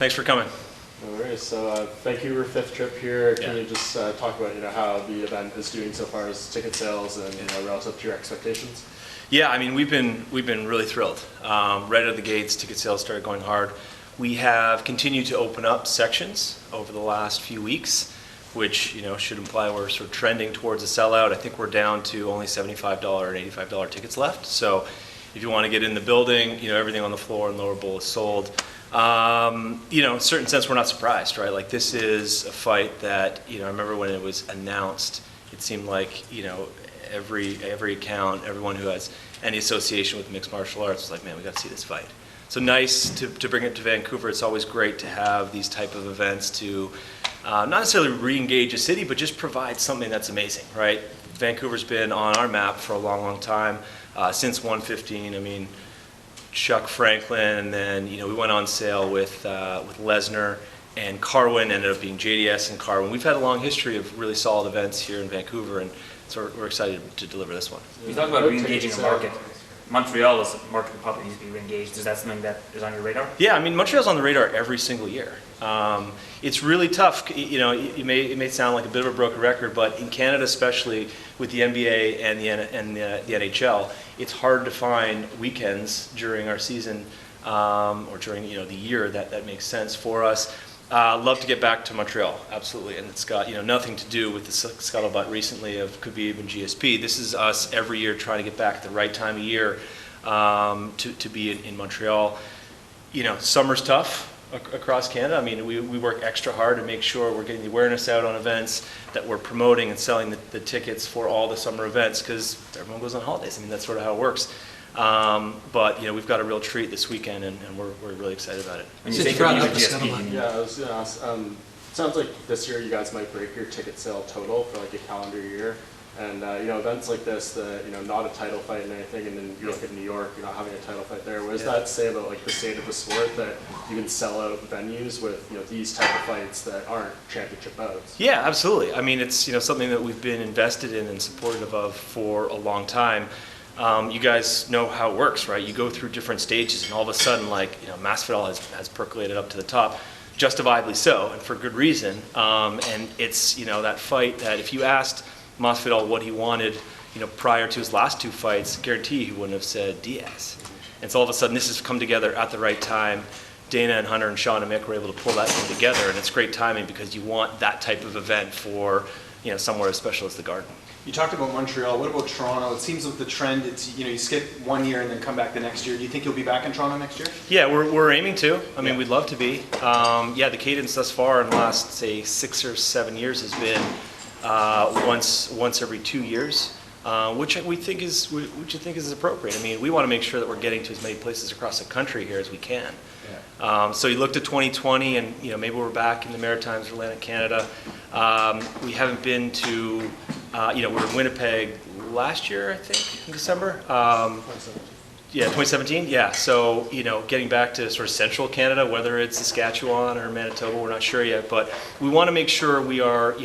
Thanks for coming. No worries. So Vancouver, fifth trip here. Can Yeah. you just talk about how the event is doing so far as ticket sales and relative to your expectations? Yeah, I mean we've been really thrilled. Right out of the gates, ticket sales started going hard. We have continued to open up sections over the last few weeks, which should imply we're sort of trending towards a sellout. I think we're down to only $75 and $85 tickets left. So if you want to get in the building, everything on the floor and lower bowl is sold. In a certain sense, we're not surprised, right? Like this is a fight that, I remember when it was announced, it seemed like, every account, everyone who has any association with mixed martial arts was like, man, we got to see this fight. So nice to bring it to Vancouver. It's always great to have these type of events to not necessarily re-engage a city, but just provide something that's amazing, right? Vancouver's been on our map for a long, long time, since 115. I mean, Chuck Franklin, and then we went on sale with Lesnar, and Carwin ended up being JDS and Carwin. We've had a long history of really solid events here in Vancouver, and so we're excited to deliver this one. You talk about re-engaging a market. Montreal is a market that probably needs to be re-engaged. Is that something that is on your radar? Yeah, I mean Montreal's on the radar every single year. It's really tough. It may sound like a bit of a broken record, but in Canada, especially with the NBA and the NHL, it's hard to find weekends during our season or during the year that makes sense for us. Love to get back to Montreal, absolutely, and it's got nothing to do with the scuttlebutt recently of Khabib and GSP. This is us every year trying to get back at the right time of year to be in Montreal. Summer's tough across Canada. I mean, we work extra hard to make sure we're getting the awareness out on events, that we're promoting and selling the tickets for all the summer events, because everyone goes on holidays. I mean, that's sort of how it works. But we've got a real treat this weekend, and we're really excited about it. When you say Khabib and GSP, Yeah, I was going to ask. It sounds like this year you guys might break your ticket sale total for like a calendar year. And events like this, not a title fight and anything, and then you look at New York, having a title fight there. What does that say about like the state of the sport, that you can sell out venues with these type of fights that aren't championship bouts? Yeah, absolutely. I mean, it's something that we've been invested in and supportive of for a long time. You guys know how it works, right? You go through different stages, and all of a sudden, like Masvidal has percolated up to the top, justifiably so, and for good reason. And it's that fight that if you asked Masvidal what he wanted, prior to his last two fights, guarantee he wouldn't have said Diaz. And so all of a sudden, this has come together at the right time. Dana and Hunter and Sean and Mick were able to pull that thing together, and it's great timing because you want that type of event for somewhere as special as the Garden. You talked about Montreal. What about Toronto? It seems like the trend, it's you skip 1 year and then come back the next year. Do you think you'll be back in Toronto next year? Yeah, we're aiming to. I mean, we'd love to be. The cadence thus far in the last, say, 6 or 7 years has been once every 2 years, which we think is appropriate. I mean, we want to make sure that we're getting to as many places across the country here as we can. Yeah. So you looked at 2020, and maybe we're back in the Maritimes or Atlantic Canada. We haven't been to. We were in Winnipeg last year, I think, in December. 2017. Yeah, 2017. Yeah, so getting back to sort of central Canada, whether it's Saskatchewan or Manitoba, we're not sure yet, but we want to make sure we are,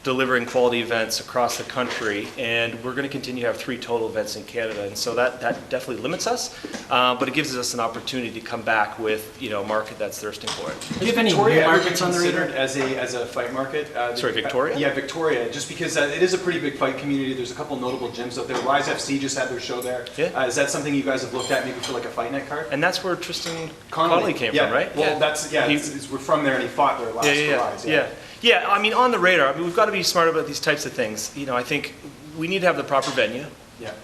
delivering quality events across the country, and we're going to continue to have 3 total events in Canada, and so that definitely limits us, but it gives us an opportunity to come back with a market that's thirsting for it. Do you have any new markets on the radar as a fight market? Sorry, Victoria? Yeah, Victoria. Just because it is a pretty big fight community. There's a couple notable gyms out there. Rise FC just had their show there. Yeah. Is that something you guys have looked at maybe for like a fight night card? And that's where Tristan Connolly came from, right? Well, we're from there, and he fought there last for Rise. Yeah, I mean, on the radar, we've got to be smart about these types of things. I think we need to have the proper venue,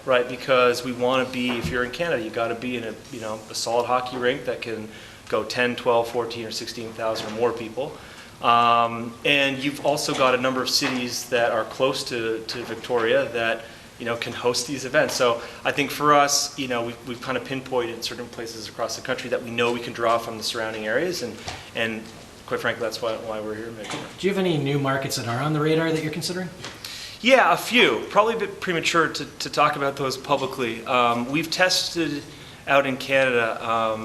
right? Because we want to be, if you're in Canada, you got to be in a solid hockey rink that can go 10, 12, 14, or 16,000 or more people. And you've also got a number of cities that are close to Victoria that can host these events. So I think for us, we've kind of pinpointed certain places across the country that we know we can draw from the surrounding areas, and quite frankly, that's why we're here in Vancouver. Do you have any new markets that are on the radar that you're considering? Yeah, a few. Probably a bit premature to talk about those publicly. We've tested out in Canada,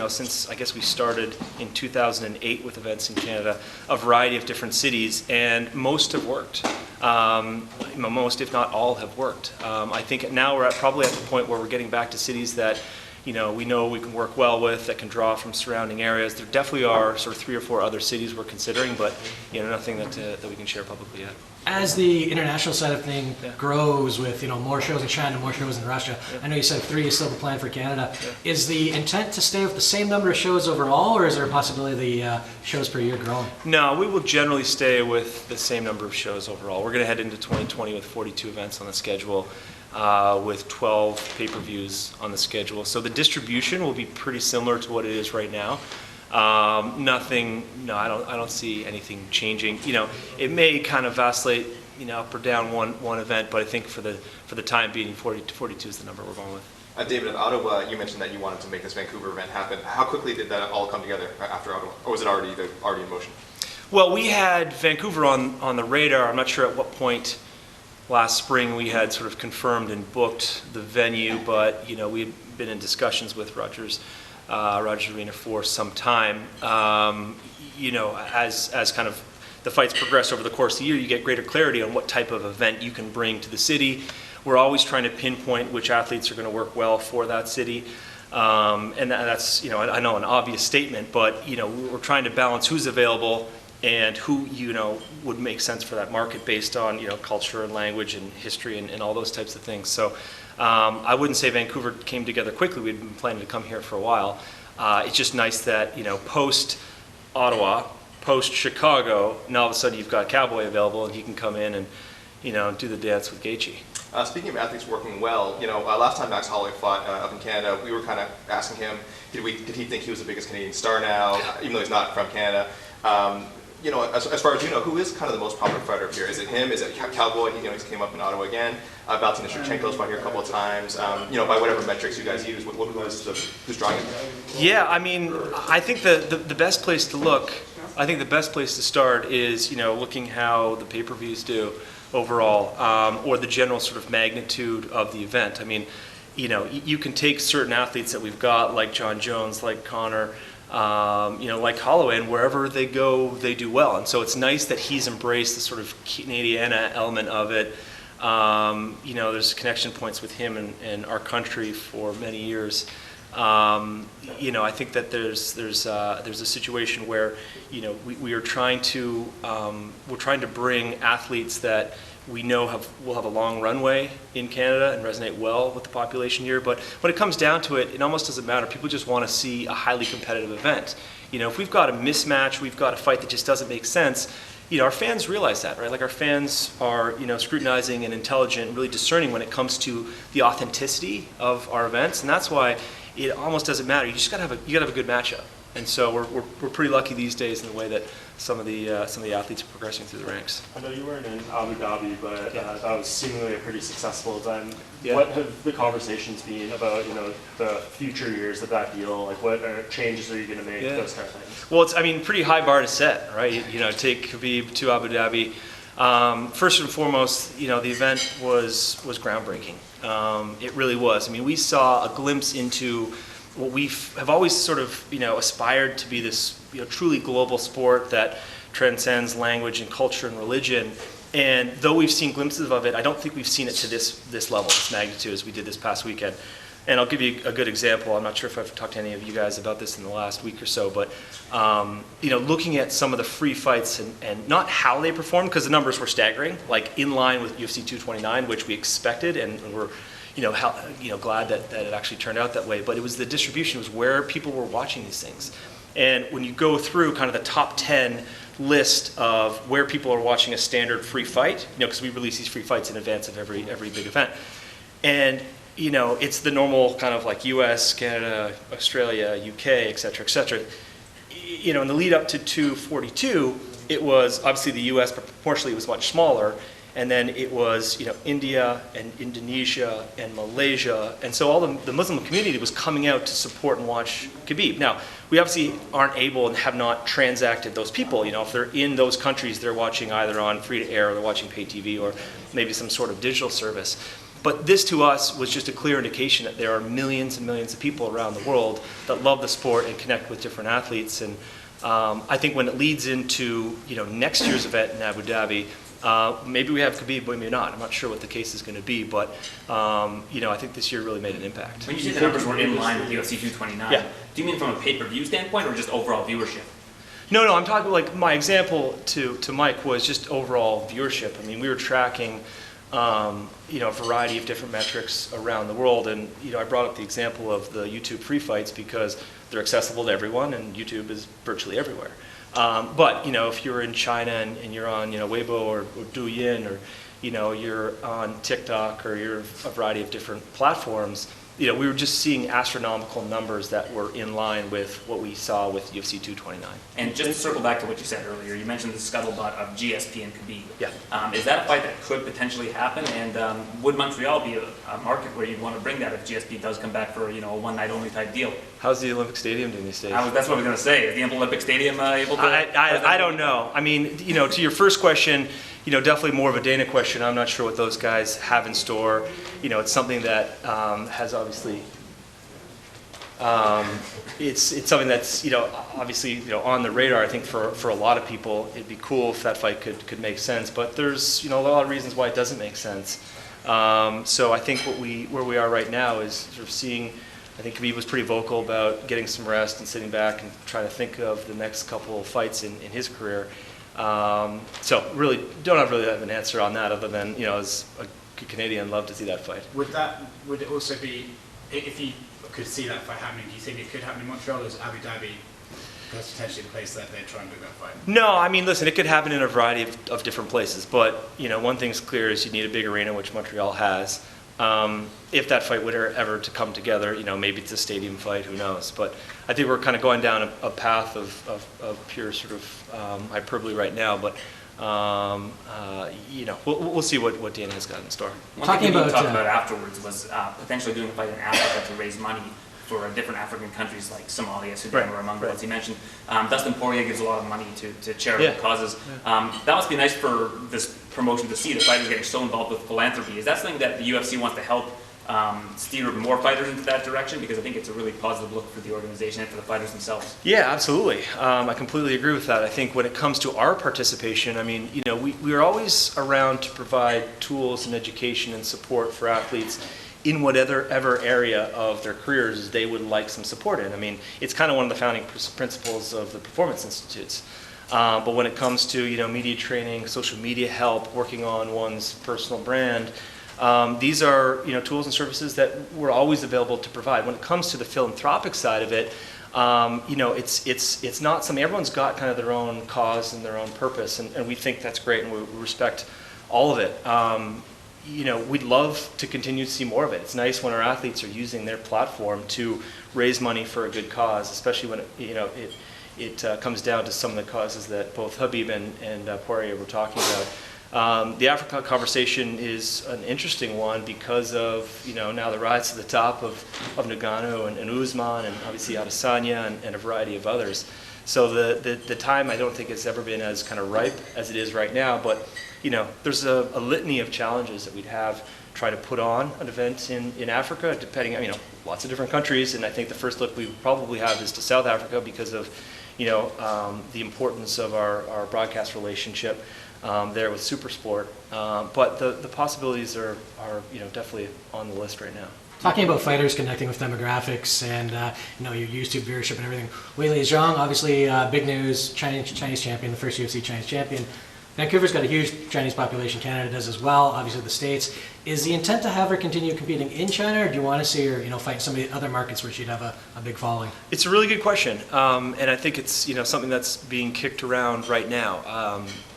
since I guess we started in 2008 with events in Canada, a variety of different cities, and most have worked. Most, if not all, have worked. I think now we're probably at the point where we're getting back to cities that we know we can work well with, that can draw from surrounding areas. There definitely are sort of 3 or 4 other cities we're considering, but nothing that we can share publicly yet. As the international side of things Yeah. grows with more shows in China, more shows in Russia, I know you said 3 is still the plan for Canada. Is the intent to stay with the same number of shows overall, or is there a possibility the shows per year growing? No, we will generally stay with the same number of shows overall. We're going to head into 2020 with 42 events on the schedule, with 12 pay-per-views on the schedule. So the distribution will be pretty similar to what it is right now. I don't see anything changing. It may kind of vacillate, up or down one event, but I think for the time being, 40 to 42 is the number we're going with. David, in Ottawa, you mentioned that you wanted to make this Vancouver event happen. How quickly did that all come together after Ottawa, or was it already in motion? Well, we had Vancouver on the radar. I'm not sure at what point last spring we had sort of confirmed and booked the venue, but we had been in discussions with Rogers Arena for some time. As kind of the fights progress over the course of the year, you get greater clarity on what type of event you can bring to the city. We're always trying to pinpoint which athletes are going to work well for that city. And that's, I know an obvious statement, but, we're trying to balance who's available and who, would make sense for that market based on, culture and language and history and all those types of things. So I wouldn't say Vancouver came together quickly. We'd been planning to come here for a while. It's just nice that, post-Ottawa, post-Chicago, now all of a sudden you've got Cowboy available and he can come in and, do the dance with Gaethje. Speaking of athletes working well, last time Max Holloway fought up in Canada, we were kind of asking him, did he think he was the biggest Canadian star now, even though he's not from Canada? As far as you know, who is kind of the most popular fighter up here? Is it him? Is it Cowboy? He came up in Ottawa again. Valentina Shevchenko's fought here a couple of times. By whatever metrics you guys use, who's drawing it? Yeah, I think the best place to look, I think the best place to start is, looking how the pay-per-views do overall, or the general sort of magnitude of the event. You can take certain athletes that we've got, like John Jones, like Connor, like Holloway, and wherever they go, they do well. And so it's nice that he's embraced the sort of Canadiana element of it. There's connection points with him and our country for many years. I think that there's a situation where we're trying to bring athletes that we know will have a long runway in Canada and resonate well with the population here. But when it comes down to it, it almost doesn't matter. People just want to see a highly competitive event. If we've got a mismatch, we've got a fight that just doesn't make sense, our fans realize that, right? Like, our fans are, scrutinizing and intelligent and really discerning when it comes to the authenticity of our events. And that's why it almost doesn't matter. You just gotta have a good matchup. And so we're pretty lucky these days in the way that some of the athletes are progressing through the ranks. I know you weren't in Abu Dhabi, but that was seemingly a pretty successful event. Yeah. What have the conversations been about, the future years of that deal? Like, what changes are you going to make? Yeah. Those kind of things. Well, it's pretty high bar to set, right? Take Khabib to Abu Dhabi. First and foremost, the event was groundbreaking. It really was. We saw a glimpse into what we have always sort of, aspired to be this, truly global sport that transcends language and culture and religion. And though we've seen glimpses of it, I don't think we've seen it to this level, this magnitude, as we did this past weekend. And I'll give you a good example. I'm not sure if I've talked to any of you guys about this in the last week or so, but looking at some of the free fights and not how they performed, because the numbers were staggering, like in line with UFC 229, which we expected, and we're glad that it actually turned out that way. But it was the distribution, it was where people were watching these things. And when you go through kind of the top 10 list of where people are watching a standard free fight, because we release these free fights in advance of every big event, and it's the normal kind of like US, Canada, Australia, UK, et cetera, in the lead up to 242, it was obviously the US, but proportionally it was much smaller. And then it was, India and Indonesia and Malaysia. And so all the Muslim community was coming out to support and watch Khabib. Now, we obviously aren't able and have not transacted those people. If they're in those countries, they're watching either on free-to-air or they're watching pay TV or maybe some sort of digital service. But this to us was just a clear indication that there are millions and millions of people around the world that love the sport and connect with different athletes. And I think when it leads into next year's event in Abu Dhabi, Maybe we have Khabib, but maybe not. I'm not sure what the case is going to be, but I think this year really made an impact. When you say the numbers were in line with UFC 229, Yeah. do you mean from a pay-per-view standpoint or just overall viewership? No, I'm talking like my example to Mike was just overall viewership. I mean, we were tracking, a variety of different metrics around the world, and I brought up the example of the YouTube free fights because they're accessible to everyone, and YouTube is virtually everywhere. But if you're in China and you're on Weibo or Douyin, or you're on TikTok, or you're a variety of different platforms, we were just seeing astronomical numbers that were in line with what we saw with UFC 229. And just to circle back to what you said earlier, you mentioned the scuttlebutt of GSP and Khabib. Yeah. Is that a fight that could potentially happen? And would Montreal be a market where you'd want to bring that if GSP does come back for a one-night only type deal? How's the Olympic Stadium doing these days? That's what I was going to say. Is the Olympic Stadium able to? I don't know. I mean, to your first question, definitely more of a Dana question. I'm not sure what those guys have in store. It's something that has obviously, it's something that's obviously on the radar. I think for a lot of people, it'd be cool if that fight could make sense. But there's a lot of reasons why it doesn't make sense. So I think where we are right now is sort of seeing. I think Khabib was pretty vocal about getting some rest and sitting back and trying to think of the next couple of fights in his career. So really don't really have an answer on that other than, as a Canadian, love to see that fight. Would it also be, if you could see that fight happening, do you think it could happen in Montreal, or is Abu Dhabi potentially the place that they're trying to do that fight? No, I mean, listen, it could happen in a variety of different places, but, one thing's clear is you need a big arena, which Montreal has. If that fight would ever to come together, maybe it's a stadium fight, who knows? But I think we're kind of going down a path of pure sort of hyperbole right now. But we'll see what Dana has got in store. One thing we talked about afterwards was potentially doing a fight in Africa to raise money for different African countries like Somalia, Sudan, or Mongolia, as you mentioned. Dustin Poirier gives a lot of money to charitable causes. That must be nice for this promotion to see the fighters getting so involved with philanthropy. Is that something that the UFC wants to help steer more fighters into that direction? Because I think it's a really positive look for the organization and for the fighters themselves. Yeah, absolutely. I completely agree with that. I think when it comes to our participation, I mean, we are always around to provide tools and education and support for athletes in whatever area of their careers they would like some support in. I mean, it's kind of one of the founding principles of the Performance Institutes. But when it comes to media training, social media help, working on one's personal brand, these are tools and services that we're always available to provide. When it comes to the philanthropic side of it, it's not something. Everyone's got kind of their own cause and their own purpose, and we think that's great, and we respect all of it. We'd love to continue to see more of it. It's nice when our athletes are using their platform to raise money for a good cause, especially when it comes down to some of the causes that both Khabib and Poirier were talking about. The Africa conversation is an interesting one because of now the rise to the top of Ngannou and Usman, and obviously Adesanya and a variety of others. So the time I don't think has ever been as kind of ripe as it is right now. But there's a litany of challenges that we'd have try to put on an event in Africa, depending on lots of different countries. And I think the first look we probably have is to South Africa because of the importance of our broadcast relationship there with SuperSport. But the possibilities are definitely on the list right now. Talking about fighters connecting with demographics and your YouTube viewership and everything, Weili Zhang, obviously big news, Chinese champion, the first UFC Chinese champion. Vancouver's got a huge Chinese population, Canada does as well, obviously the States. Is the intent to have her continue competing in China, or do you want to see her fight in some of the other markets where she'd have a big following? It's a really good question, and I think it's something that's being kicked around right now.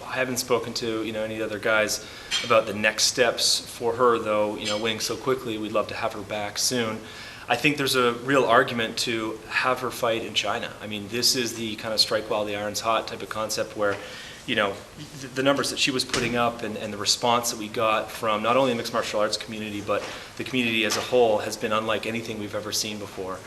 I haven't spoken to any other guys about the next steps for her, though. Winning so quickly, we'd love to have her back soon. I think there's a real argument to have her fight in China. I mean, this is the kind of strike while the iron's hot type of concept where the numbers that she was putting up and the response that we got from not only the mixed martial arts community, but the community as a whole has been unlike anything we've ever seen before.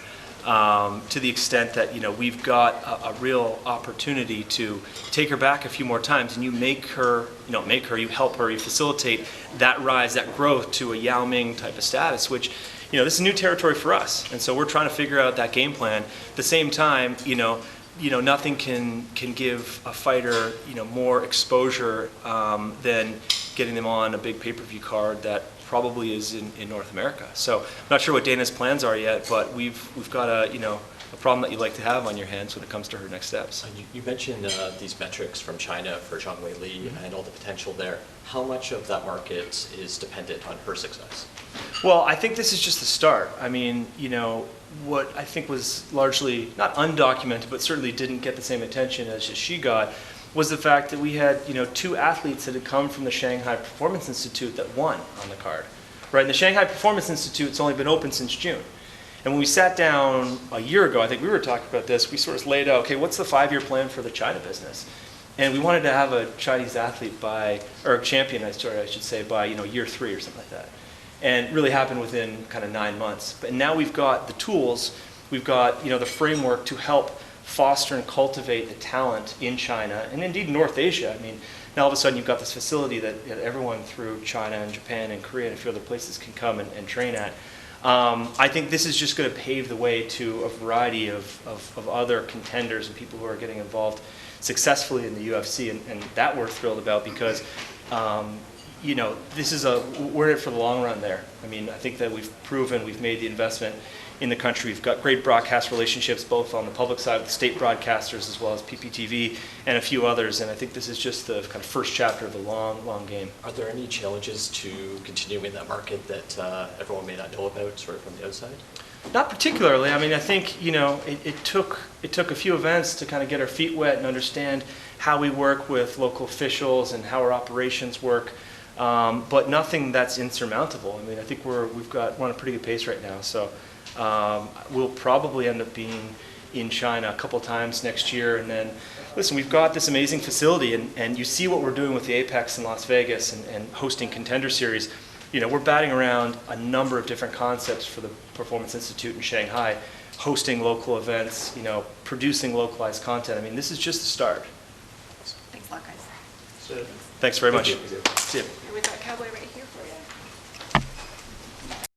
To the extent that we've got a real opportunity to take her back a few more times, and you you help her, you facilitate that rise, that growth to a Yao Ming type of status, which this is new territory for us, and so we're trying to figure out that game plan. At the same time, nothing can give a fighter, more exposure than getting them on a big pay-per-view card that probably is in North America. So I'm not sure what Dana's plans are yet, but we've got a problem that you'd like to have on your hands when it comes to her next steps. You mentioned these metrics from China for Zhang Weili and all the potential there. How much of that market is dependent on her success? Well, I think this is just the start. I mean, what I think was largely not undocumented, but certainly didn't get the same attention as she got, was the fact that we had, 2 athletes that had come from the Shanghai Performance Institute that won on the card. Right? And the Shanghai Performance Institute's only been open since June. And when we sat down a year ago, I think we were talking about this, we sort of laid out, okay, what's the 5-year plan for the China business? And we wanted to have a Chinese athlete or champion, I should say, by, year 3 or something like that. And it really happened within kind of 9 months. But now we've got the tools, we've got, the framework to help foster and cultivate the talent in China and indeed North Asia. I mean, now all of a sudden you've got this facility that everyone through China and Japan and Korea and a few other places can come and train at. I think this is just going to pave the way to a variety of other contenders and people who are getting involved successfully in the UFC, and that we're thrilled about because, we're in it for the long run there. I mean, I think that we've made the investment in the country. We've got great broadcast relationships, both on the public side with the state broadcasters as well as PPTV and a few others, and I think this is just the kind of first chapter of the long, long game. Are there any challenges to continuing in that market that everyone may not know about, sort of from the outside? Not particularly. I mean, I think, it took a few events to kind of get our feet wet and understand how we work with local officials and how our operations work, but nothing that's insurmountable. I mean, I think we're on a pretty good pace right now, so we'll probably end up being in China a couple times next year. And then, listen, we've got this amazing facility, and you see what we're doing with the Apex in Las Vegas and hosting Contender Series. We're batting around a number of different concepts for the Performance Institute in Shanghai, hosting local events, producing localized content. I mean, this is just the start. Thanks a lot, guys. Thanks very much. Thank you. See you.